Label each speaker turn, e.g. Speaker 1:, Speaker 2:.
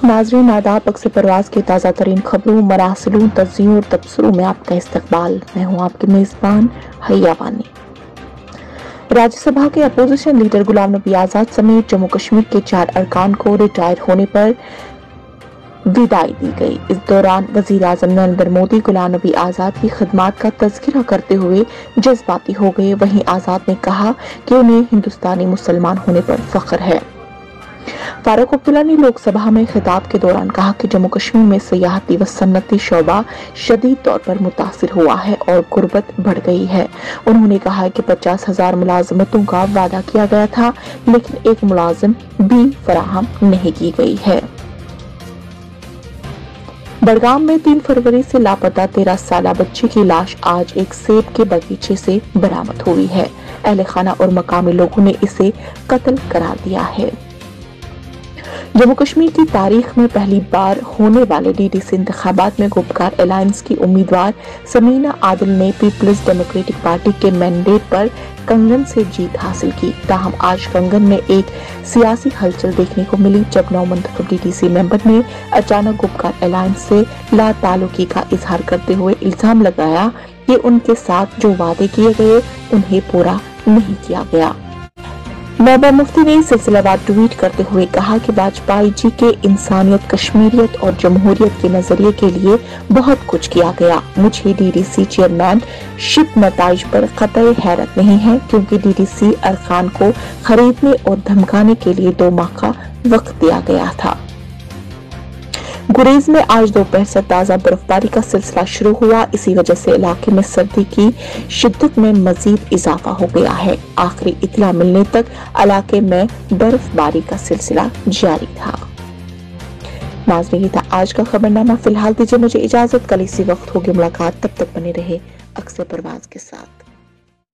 Speaker 1: नाज़रीन आदाब, अक्स परवाज की ताज़ा तरीन खबरों, मरासिलों, तज्ज़ियों और तबसरों में आपका इस्तकबाल। मैं हूँ आपकी मेज़बान हैया वानी। राज्यसभा के अपोजिशन लीडर गुलाम नबी आज़ाद समेत जम्मू कश्मीर के 4 अरकान को रिटायर होने पर विदाई दी गई। इस दौरान वज़ीर आज़म नरेंद्र मोदी गुलाम नबी आज़ाद की खिदमात का तज़किरा करते हुए जज्बाती हो गए। वहीं आज़ाद ने कहा कि उन्हें हिंदुस्तानी मुसलमान होने पर फख्र है। फारूक अब्दुल्ला ने लोकसभा में खिताब के दौरान कहा कि जम्मू कश्मीर में सियाहती व सन्नती शोबा शदीद तौर पर मुतासिर हुआ है और गुर्बत बढ़ गई है। उन्होंने कहा कि 50,000 मुलाजमतों का वादा किया गया था, लेकिन एक मुलाजिम भी फराहम नहीं की गई है। बड़गाम में 3 फरवरी से लापता 13 साला बच्चे की लाश आज एक सेब के बगीचे से बरामद हुई है। अहले खाना और मकामी लोगों ने इसे कत्ल करार दिया है। जम्मू कश्मीर की तारीख में पहली बार होने वाले डीडीसी इंतखाबात में गुपकार अलायंस की उम्मीदवार समीना आदिल ने पीपल्स डेमोक्रेटिक पार्टी के मैंडेट पर कंगन से जीत हासिल की। ताहम आज कंगन में एक सियासी हलचल देखने को मिली जब नौमंतखब डीडीसी मेंबर ने अचानक गुपकार अलायंस से लाताल्लुकी का इजहार करते हुए इल्जाम लगाया कि उनके साथ जो वादे किए गए उन्हें पूरा नहीं किया गया। महबूबा मुफ्ती ने सिलसिलावार ट्वीट करते हुए कहा कि वाजपेयी जी के इंसानियत, कश्मीरियत और जमहूरियत के नजरिए के लिए बहुत कुछ किया गया। मुझे डीडीसी चेयरमैन शिप नताइज पर कतई हैरत नहीं है, क्योंकि डीडीसी अरकान को खरीदने और धमकाने के लिए 2 माह का वक्त दिया गया था। गुरेज में आज दोपहर से ताजा बर्फबारी का सिलसिला शुरू हुआ। इसी वजह से इलाके में सर्दी की शिद्दत में मजीद इजाफा हो गया है। आखिरी इत्तला मिलने तक इलाके में बर्फबारी का सिलसिला जारी था। नाज़रीन, था आज का खबरनामा। फिलहाल दीजिए मुझे इजाजत, कल इसी वक्त होगी मुलाकात। तब तक बने रहे अक्स परवाज के साथ।